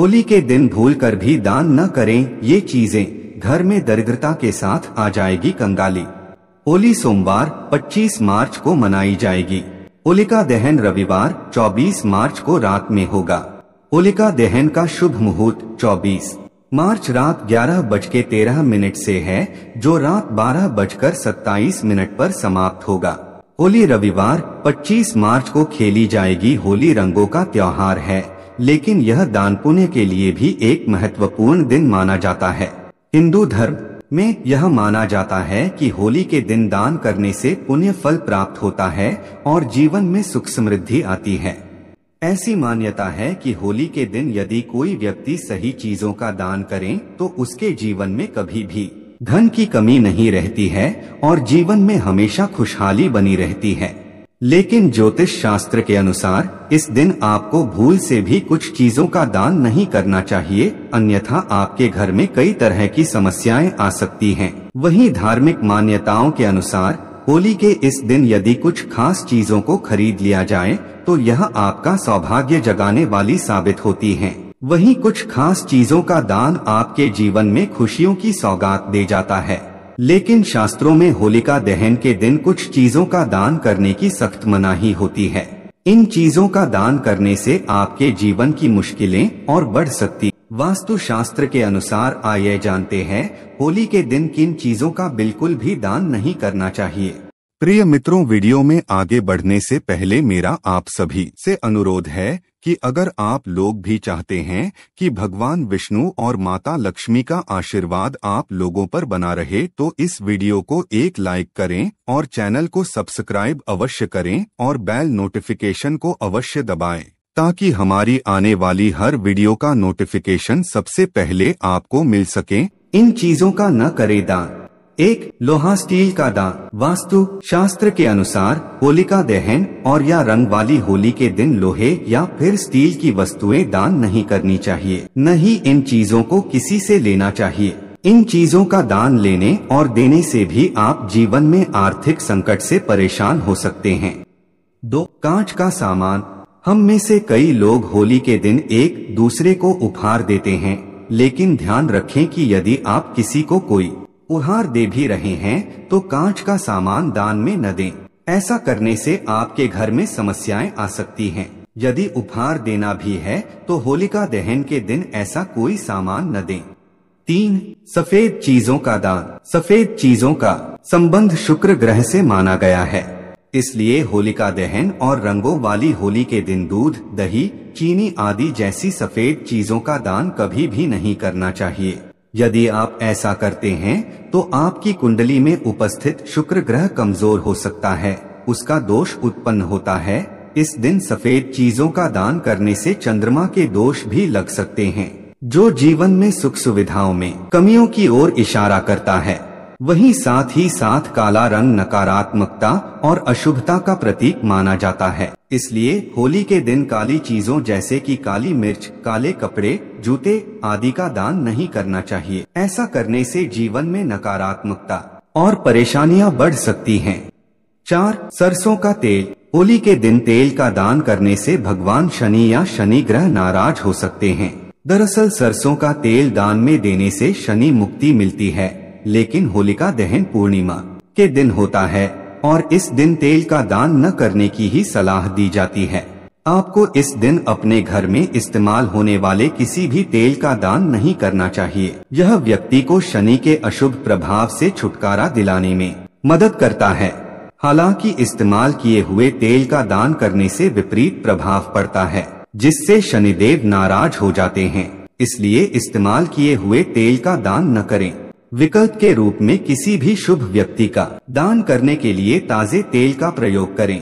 होली के दिन भूलकर भी दान न करें ये चीजें, घर में दरिद्रता के साथ आ जाएगी कंगाली। होली सोमवार 25 मार्च को मनाई जाएगी। होलिका दहन रविवार 24 मार्च को रात में होगा। होलिका दहन का शुभ मुहूर्त 24 मार्च रात 11:13 से है, जो रात 12:27 पर समाप्त होगा। होली रविवार 25 मार्च को खेली जाएगी। होली रंगों का त्योहार है, लेकिन यह दान पुण्य के लिए भी एक महत्वपूर्ण दिन माना जाता है। हिंदू धर्म में यह माना जाता है कि होली के दिन दान करने से पुण्य फल प्राप्त होता है और जीवन में सुख समृद्धि आती है। ऐसी मान्यता है कि होली के दिन यदि कोई व्यक्ति सही चीजों का दान करे तो उसके जीवन में कभी भी धन की कमी नहीं रहती है और जीवन में हमेशा खुशहाली बनी रहती है। लेकिन ज्योतिष शास्त्र के अनुसार इस दिन आपको भूल से भी कुछ चीजों का दान नहीं करना चाहिए, अन्यथा आपके घर में कई तरह की समस्याएं आ सकती हैं। वहीं धार्मिक मान्यताओं के अनुसार होली के इस दिन यदि कुछ खास चीजों को खरीद लिया जाए तो यह आपका सौभाग्य जगाने वाली साबित होती हैं। वहीं कुछ खास चीजों का दान आपके जीवन में खुशियों की सौगात दे जाता है। लेकिन शास्त्रों में होलिका दहन के दिन कुछ चीजों का दान करने की सख्त मनाही होती है। इन चीजों का दान करने से आपके जीवन की मुश्किलें और बढ़ सकती। वास्तु शास्त्र के अनुसार आइए जानते हैं होली के दिन किन चीजों का बिल्कुल भी दान नहीं करना चाहिए। प्रिय मित्रों, वीडियो में आगे बढ़ने से पहले मेरा आप सभी से अनुरोध है कि अगर आप लोग भी चाहते हैं कि भगवान विष्णु और माता लक्ष्मी का आशीर्वाद आप लोगों पर बना रहे तो इस वीडियो को एक लाइक करें और चैनल को सब्सक्राइब अवश्य करें और बेल नोटिफिकेशन को अवश्य दबाएं, ताकि हमारी आने वाली हर वीडियो का नोटिफिकेशन सबसे पहले आपको मिल सके। इन चीजों का न करे दान। 1. लोहा स्टील का दान। वास्तु शास्त्र के अनुसार होलिका दहन और या रंग वाली होली के दिन लोहे या फिर स्टील की वस्तुएं दान नहीं करनी चाहिए, न ही इन चीजों को किसी से लेना चाहिए। इन चीजों का दान लेने और देने से भी आप जीवन में आर्थिक संकट से परेशान हो सकते हैं। 2. कांच का सामान। हम में से कई लोग होली के दिन एक दूसरे को उपहार देते हैं, लेकिन ध्यान रखें कि यदि आप किसी को कोई उपहार दे भी रहे हैं तो कांच का सामान दान में न दें। ऐसा करने से आपके घर में समस्याएं आ सकती हैं। यदि उपहार देना भी है तो होलिका दहन के दिन ऐसा कोई सामान न दें। 3. सफेद चीजों का दान। सफेद चीजों का संबंध शुक्र ग्रह से माना गया है, इसलिए होलिका दहन और रंगों वाली होली के दिन दूध, दही, चीनी आदि जैसी सफेद चीजों का दान कभी भी नहीं करना चाहिए। यदि आप ऐसा करते हैं तो आपकी कुंडली में उपस्थित शुक्र ग्रह कमजोर हो सकता है, उसका दोष उत्पन्न होता है। इस दिन सफेद चीजों का दान करने से चंद्रमा के दोष भी लग सकते हैं, जो जीवन में सुख सुविधाओं में कमियों की ओर इशारा करता है। वहीं साथ ही साथ काला रंग नकारात्मकता और अशुभता का प्रतीक माना जाता है, इसलिए होली के दिन काली चीजों जैसे कि काली मिर्च, काले कपड़े, जूते आदि का दान नहीं करना चाहिए। ऐसा करने से जीवन में नकारात्मकता और परेशानियां बढ़ सकती हैं। 4. सरसों का तेल। होली के दिन तेल का दान करने से भगवान शनि या शनि ग्रह नाराज हो सकते हैं। दरअसल सरसों का तेल दान में देने से शनि मुक्ति मिलती है, लेकिन होलिका दहन पूर्णिमा के दिन होता है और इस दिन तेल का दान न करने की ही सलाह दी जाती है। आपको इस दिन अपने घर में इस्तेमाल होने वाले किसी भी तेल का दान नहीं करना चाहिए। यह व्यक्ति को शनि के अशुभ प्रभाव से छुटकारा दिलाने में मदद करता है। हालांकि इस्तेमाल किए हुए तेल का दान करने से विपरीत प्रभाव पड़ता है, जिससे शनिदेव नाराज हो जाते हैं, इसलिए इस्तेमाल किए हुए तेल का दान न करें। विकल्प के रूप में किसी भी शुभ व्यक्ति का दान करने के लिए ताजे तेल का प्रयोग करें।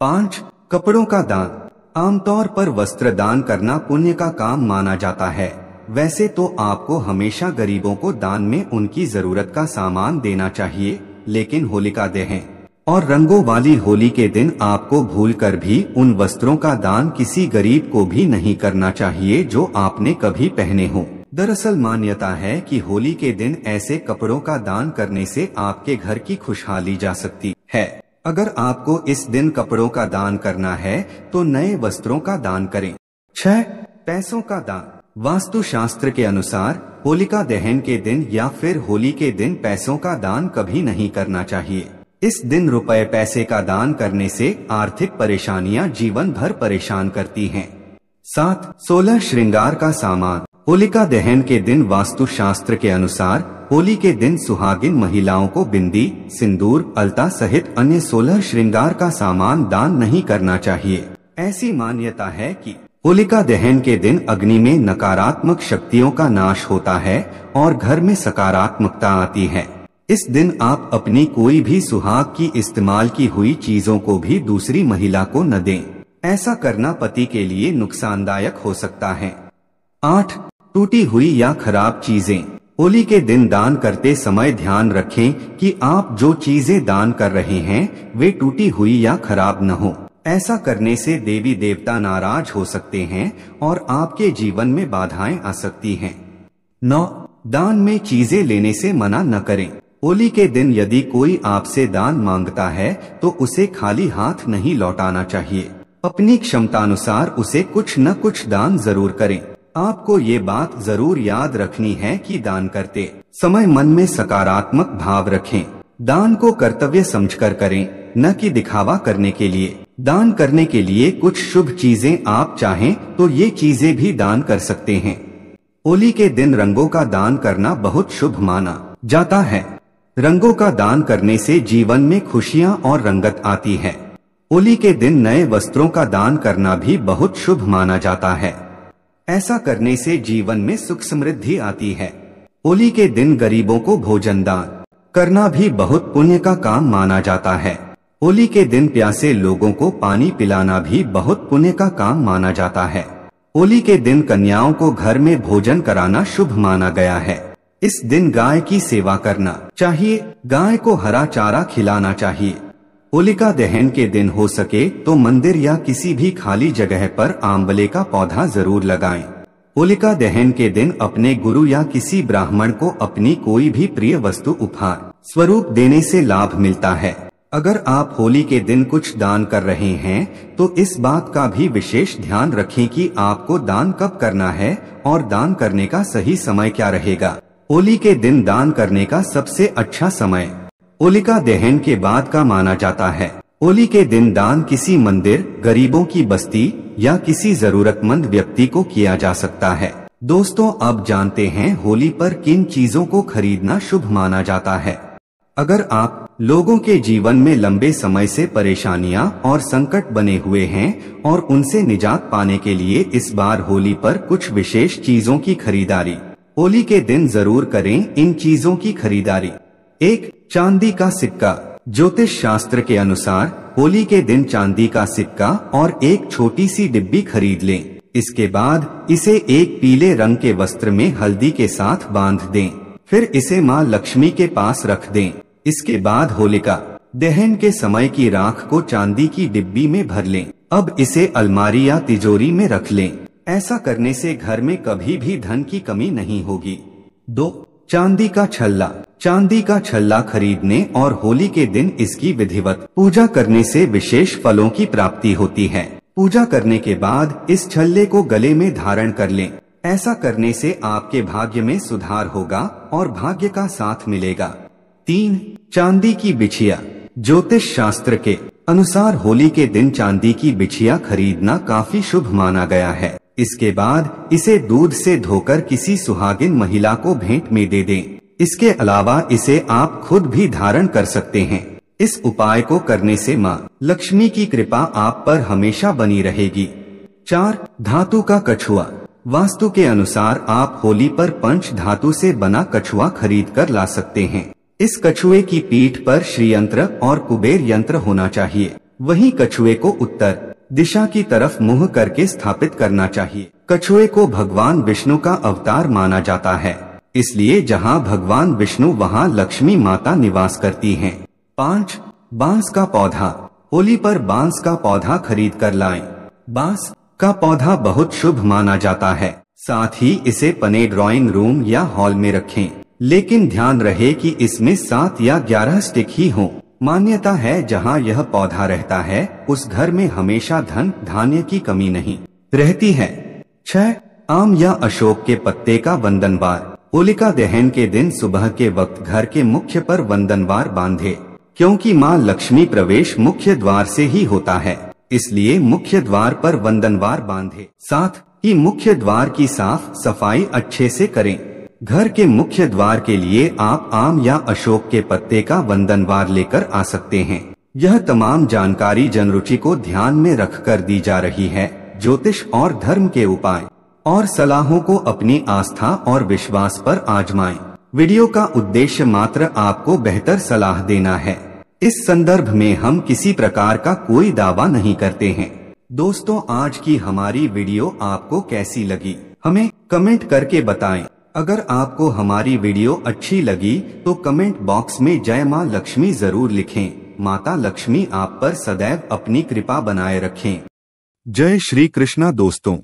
5. कपड़ों का दान। आमतौर पर वस्त्र दान करना पुण्य का काम माना जाता है। वैसे तो आपको हमेशा गरीबों को दान में उनकी जरूरत का सामान देना चाहिए, लेकिन होलिका दहन और रंगों वाली होली के दिन आपको भूलकर भी उन वस्त्रों का दान किसी गरीब को भी नहीं करना चाहिए जो आपने कभी पहने हो। दरअसल मान्यता है कि होली के दिन ऐसे कपड़ों का दान करने से आपके घर की खुशहाली जा सकती है। अगर आपको इस दिन कपड़ों का दान करना है तो नए वस्त्रों का दान करें। 6. पैसों का दान। वास्तु शास्त्र के अनुसार होलिका दहन के दिन या फिर होली के दिन पैसों का दान कभी नहीं करना चाहिए। इस दिन रुपए पैसे का दान करने से आर्थिक परेशानियां जीवन भर परेशान करती हैं। 7. 16 श्रृंगार का सामान। होलिका दहन के दिन वास्तु शास्त्र के अनुसार होली के दिन सुहागिन महिलाओं को बिंदी, सिंदूर, अलता सहित अन्य 16 श्रृंगार का सामान दान नहीं करना चाहिए। ऐसी मान्यता है कि होलिका दहन के दिन अग्नि में नकारात्मक शक्तियों का नाश होता है और घर में सकारात्मकता आती है। इस दिन आप अपनी कोई भी सुहाग की इस्तेमाल की हुई चीजों को भी दूसरी महिला को न दें। ऐसा करना पति के लिए नुकसानदायक हो सकता है। 8. टूटी हुई या खराब चीजें। होली के दिन दान करते समय ध्यान रखें कि आप जो चीजें दान कर रहे हैं वे टूटी हुई या खराब न हो। ऐसा करने से देवी देवता नाराज हो सकते हैं और आपके जीवन में बाधाएं आ सकती हैं। 9. दान में चीजें लेने से मना न करें। होली के दिन यदि कोई आपसे दान मांगता है तो उसे खाली हाथ नहीं लौटाना चाहिए। अपनी क्षमतानुसार उसे कुछ न कुछ दान जरूर करें। आपको ये बात जरूर याद रखनी है कि दान करते समय मन में सकारात्मक भाव रखें। दान को कर्तव्य समझकर करें, न कि दिखावा करने के लिए। दान करने के लिए कुछ शुभ चीजें आप चाहें तो ये चीजें भी दान कर सकते हैं। होली के दिन रंगों का दान करना बहुत शुभ माना जाता है। रंगों का दान करने से जीवन में खुशियां और रंगत आती है। होली के दिन नए वस्त्रों का दान करना भी बहुत शुभ माना जाता है। ऐसा करने से जीवन में सुख समृद्धि आती है। होली के दिन गरीबों को भोजन दान करना भी बहुत पुण्य का काम माना जाता है। होली के दिन प्यासे लोगों को पानी पिलाना भी बहुत पुण्य का काम माना जाता है। होली के दिन कन्याओं को घर में भोजन कराना शुभ माना गया है। इस दिन गाय की सेवा करना चाहिए। गाय को हरा चारा खिलाना चाहिए। होलिका दहन के दिन हो सके तो मंदिर या किसी भी खाली जगह पर आंवले का पौधा जरूर लगाएं। होलिका दहन के दिन अपने गुरु या किसी ब्राह्मण को अपनी कोई भी प्रिय वस्तु उपहार स्वरूप देने से लाभ मिलता है। अगर आप होली के दिन कुछ दान कर रहे हैं तो इस बात का भी विशेष ध्यान रखें कि आपको दान कब करना है और दान करने का सही समय क्या रहेगा। होली के दिन दान करने का सबसे अच्छा समय होलिका दहन के बाद का माना जाता है। होली के दिन दान किसी मंदिर, गरीबों की बस्ती या किसी जरूरतमंद व्यक्ति को किया जा सकता है। दोस्तों, अब जानते हैं होली पर किन चीजों को खरीदना शुभ माना जाता है। अगर आप लोगों के जीवन में लंबे समय से परेशानियां और संकट बने हुए हैं और उनसे निजात पाने के लिए इस बार होली पर कुछ विशेष चीजों की खरीदारी होली के दिन जरूर करें। इन चीजों की खरीदारी: 1. चांदी का सिक्का। ज्योतिष शास्त्र के अनुसार होली के दिन चांदी का सिक्का और एक छोटी सी डिब्बी खरीद लें। इसके बाद इसे एक पीले रंग के वस्त्र में हल्दी के साथ बांध दें। फिर इसे माँ लक्ष्मी के पास रख दें। इसके बाद होलिका दहन के समय की राख को चांदी की डिब्बी में भर लें। अब इसे अलमारी या तिजोरी में रख लें। ऐसा करने से घर में कभी भी धन की कमी नहीं होगी। 2. चांदी का छल्ला। चांदी का छल्ला खरीदने और होली के दिन इसकी विधिवत पूजा करने से विशेष फलों की प्राप्ति होती है। पूजा करने के बाद इस छल्ले को गले में धारण कर लें। ऐसा करने से आपके भाग्य में सुधार होगा और भाग्य का साथ मिलेगा। 3. चांदी की बिछिया। ज्योतिष शास्त्र के अनुसार होली के दिन चांदी की बिछिया खरीदना काफी शुभ माना गया है। इसके बाद इसे दूध से धोकर किसी सुहागिन महिला को भेंट में दे दें। इसके अलावा इसे आप खुद भी धारण कर सकते हैं। इस उपाय को करने से माँ लक्ष्मी की कृपा आप पर हमेशा बनी रहेगी। 4. धातु का कछुआ। वास्तु के अनुसार आप होली पर पंच धातु से बना कछुआ खरीद कर ला सकते हैं। इस कछुए की पीठ पर श्री यंत्र और कुबेर यंत्र होना चाहिए। वहीं कछुए को उत्तर दिशा की तरफ मुंह करके स्थापित करना चाहिए। कछुए को भगवान विष्णु का अवतार माना जाता है, इसलिए जहां भगवान विष्णु वहां लक्ष्मी माता निवास करती हैं। 5. बांस का पौधा। होली पर बांस का पौधा खरीद कर लाएं। बांस का पौधा बहुत शुभ माना जाता है। साथ ही इसे अपने ड्राइंग रूम या हॉल में रखें, लेकिन ध्यान रहे कि इसमें 7 या 11 स्टिक ही हों। मान्यता है जहां यह पौधा रहता है उस घर में हमेशा धन धान्य की कमी नहीं रहती है। 6. आम या अशोक के पत्ते का वंदनवार। होलिका दहन के दिन सुबह के वक्त घर के मुख्य पर वंदनवार बांधे, क्योंकि मां लक्ष्मी प्रवेश मुख्य द्वार से ही होता है, इसलिए मुख्य द्वार पर वंदनवार बांधे। साथ ही मुख्य द्वार की साफ सफाई अच्छे से करें। घर के मुख्य द्वार के लिए आप आम या अशोक के पत्ते का वंदनवार लेकर आ सकते हैं। यह तमाम जानकारी जनरुचि को ध्यान में रखकर दी जा रही है। ज्योतिष और धर्म के उपाय और सलाहों को अपनी आस्था और विश्वास पर आजमाएं। वीडियो का उद्देश्य मात्र आपको बेहतर सलाह देना है। इस संदर्भ में हम किसी प्रकार का कोई दावा नहीं करते हैं। दोस्तों, आज की हमारी वीडियो आपको कैसी लगी, हमें कमेंट करके बताएं। अगर आपको हमारी वीडियो अच्छी लगी तो कमेंट बॉक्स में जय मां लक्ष्मी जरूर लिखें। माता लक्ष्मी आप पर सदैव अपनी कृपा बनाए रखें। जय श्री कृष्णा दोस्तों।